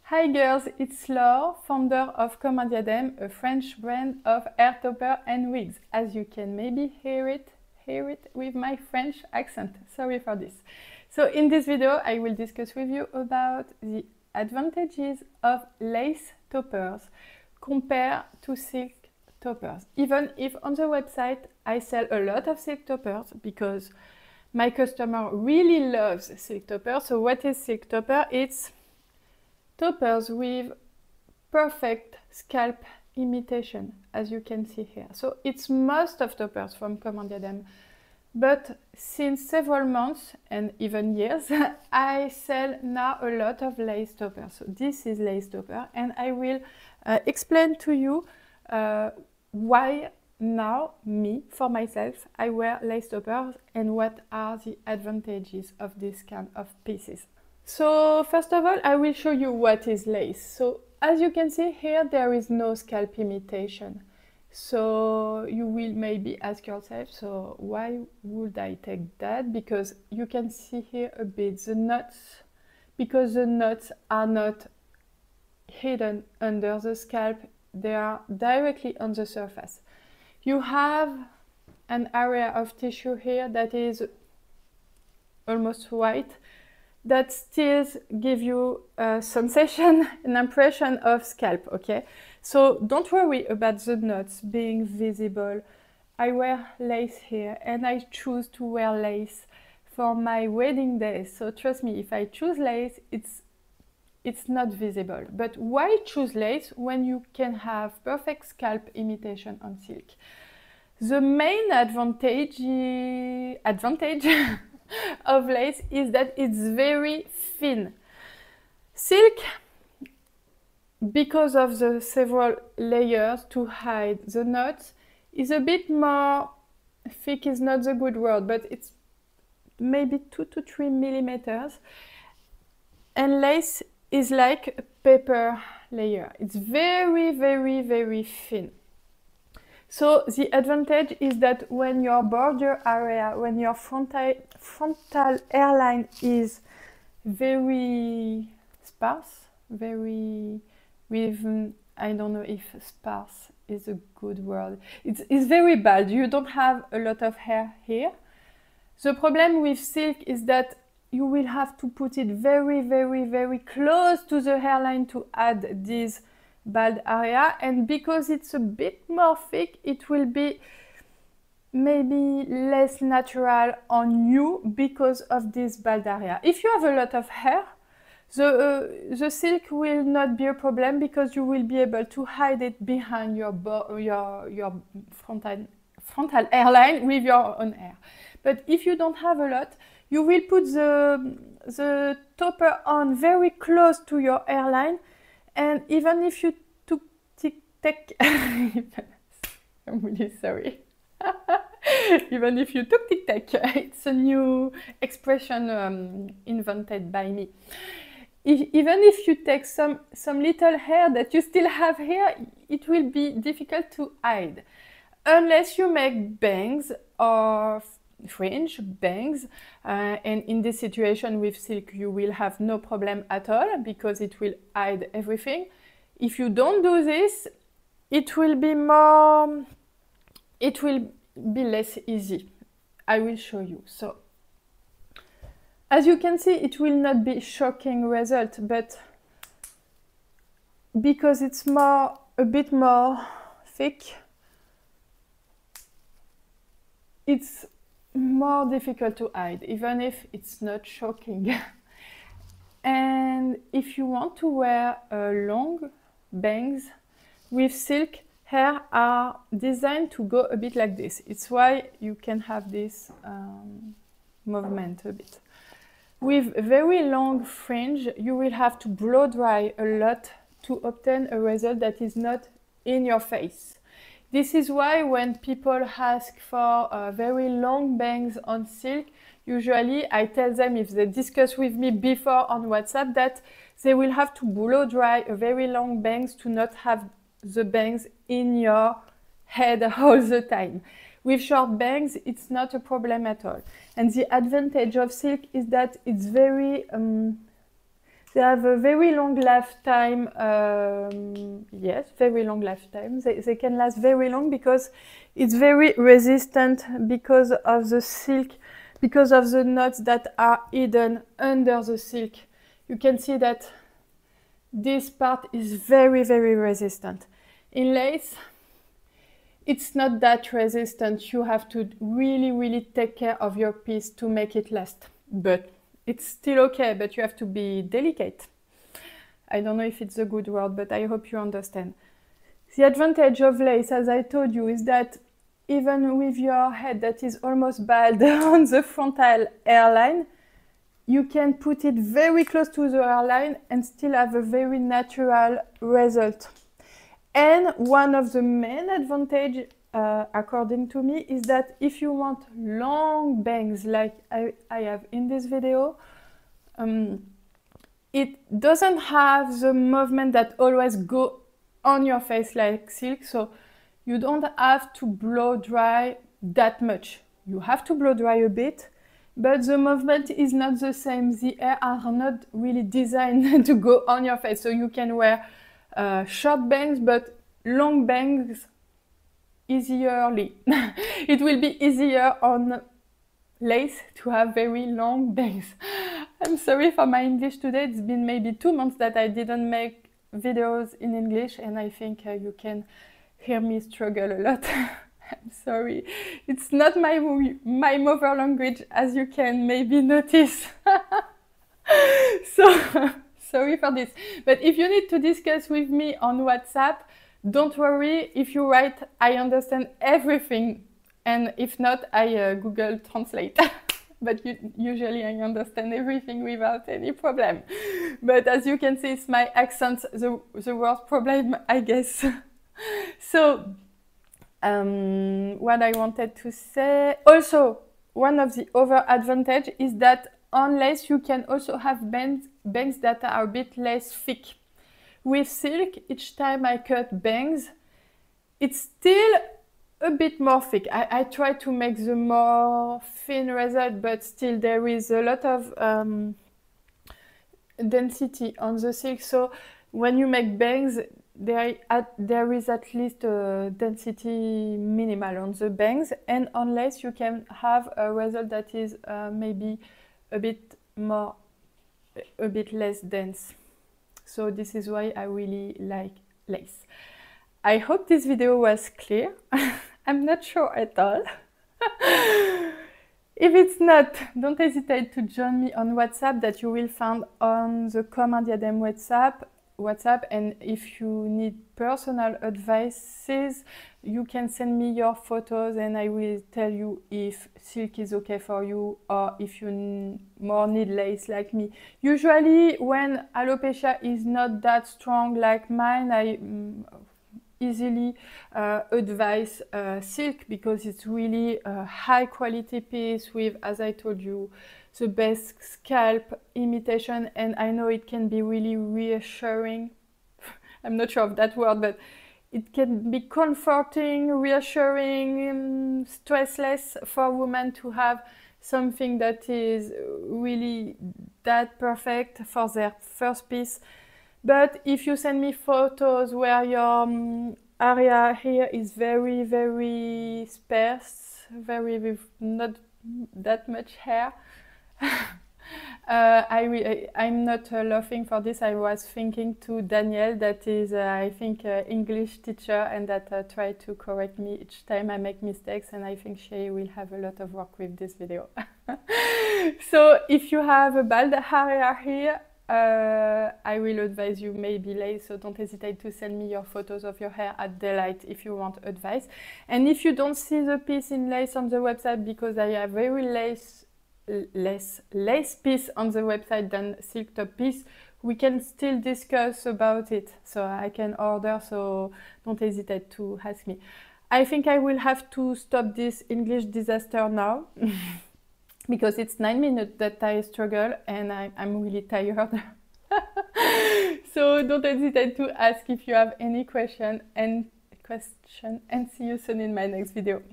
Hi girls, it's Laure, founder of Comme un Diadème, a French brand of hair topper and wigs. As you can maybe hear it with my French accent. Sorry for this. So in this video, I will discuss with you about the advantages of lace toppers compared to silk toppers. Even if on the website I sell a lot of silk toppers because my customer really loves silk toppers. So what is silk topper? It's toppers with perfect scalp imitation, as you can see here. So it's most of toppers from Comme un Diadème. But since several months and even years, I sell now a lot of lace toppers. So this is lace topper, and I will explain to you why now, for myself, I wear lace toppers and what are the advantages of this kind of pieces. So first of all, I will show you what is lace. So as you can see here, there is no scalp imitation. So you will maybe ask yourself, so why would I take that? Because you can see here a bit the knots, because the knots are not hidden under the scalp, they are directly on the surface. You have an area of tissue here that is almost white, that still give you a sensation, an impression of scalp, okay? So don't worry about the knots being visible. I wear lace here and I choose to wear lace for my wedding day. So trust me, if I choose lace, it's not visible. But why choose lace when you can have perfect scalp imitation on silk? The main advantage of lace is that it's very thin. Silk, because of the several layers to hide the knots, is a bit more thick, is not the good word, but it's maybe 2 to 3 millimeters. And lace is like a paper layer. It's very, very, very thin. So the advantage is that when your border area, when your frontal hairline is very sparse, very with, I don't know if sparse is a good word. It's very bald. You don't have a lot of hair here. The problem with silk is that you will have to put it very, very, very close to the hairline to add this bald area, and because it's a bit more thick, it will be maybe less natural on you because of this bald area. If you have a lot of hair, the silk will not be a problem because you will be able to hide it behind your frontal hairline with your own hair. But if you don't have a lot, you will put the topper on very close to your hairline. And even if you took tic-tac, I'm really sorry. Even if you took tic-tac, it's a new expression invented by me. Even if you take some little hair that you still have here, it will be difficult to hide. Unless you make bangs or fringe bangs, and in this situation with silk you will have no problem at all because it will hide everything. If you don't do this, it will be less easy. I will show you. So as you can see, it will not be shocking result, but because it's a bit more thick, it's more difficult to hide, even if it's not shocking. And if you want to wear long bangs with silk, hair are designed to go a bit like this. It's why you can have this movement a bit. With very long fringe, you will have to blow dry a lot to obtain a result that is not in your face. This is why when people ask for very long bangs on silk, usually I tell them, if they discuss with me before on WhatsApp, that they will have to blow dry a very long bangs to not have the bangs in your head all the time. With short bangs, it's not a problem at all. And the advantage of silk is that it's very They have a very long lifetime, yes, very long lifetime. They can last very long because it's very resistant because of the silk, because of the knots that are hidden under the silk. You can see that this part is very, very resistant. In lace, it's not that resistant. You have to really, really take care of your piece to make it last. But it's still okay, but you have to be delicate. I don't know if it's a good word, but I hope you understand. The advantage of lace, as I told you, is that even with your head that is almost bald on the frontal hairline, you can put it very close to the hairline and still have a very natural result. And one of the main advantages, according to me, is that if you want long bangs like I have in this video, it doesn't have the movement that always go on your face like silk, so you don't have to blow dry that much. You have to blow dry a bit, but the movement is not the same. The hair are not really designed to go on your face, so you can wear short bangs, but long bangs easierly. It will be easier on lace to have very long bangs. I'm sorry for my English today. It's been maybe 2 months that I didn't make videos in English, and I think you can hear me struggle a lot. I'm sorry. It's not my mother language, as you can maybe notice. So sorry for this. But if you need to discuss with me on WhatsApp, don't worry. If you write, I understand everything. And if not, I Google Translate. But usually I understand everything without any problem. But as you can see, it's my accent, the worst problem, I guess. So, what I wanted to say, also, one of the other advantage is that on lace you can also have bangs that are a bit less thick. With silk, each time I cut bangs, it's still a bit more thick. I try to make the more thin result, but still there is a lot of density on the silk. So when you make bangs, there is at least a density minimal on the bangs, and on lace you can have a result that is maybe a bit less dense. So this is why I really like lace. I hope this video was clear. I'm not sure at all. If it's not, don't hesitate to join me on WhatsApp that you will find on the Comme un Diadème WhatsApp. And if you need personal advices, you can send me your photos and I will tell you if silk is okay for you or if you more need lace like me. Usually when alopecia is not that strong like mine, I easily advise silk because it's really a high quality piece with, as I told you, the best scalp imitation, and I know it can be really reassuring. I'm not sure of that word, but it can be comforting, reassuring, stressless for women to have something that is really that perfect for their first piece. But if you send me photos where your area here is very, very sparse, with not that much hair, I'm not laughing for this. I was thinking to Danielle, that is, I think, English teacher, and that tried to correct me each time I make mistakes, and I think she will have a lot of work with this video. So if you have a bald area here, I will advise you maybe lace, so don't hesitate to send me your photos of your hair at daylight if you want advice. And if you don't see the piece in lace on the website, because I have very less lace piece on the website than silk top piece, we can still discuss about it, so I can order, so don't hesitate to ask me. I think I will have to stop this English disaster now. Because it's 9 minutes that I struggle and I'm really tired. So don't hesitate to ask if you have any question, and see you soon in my next video.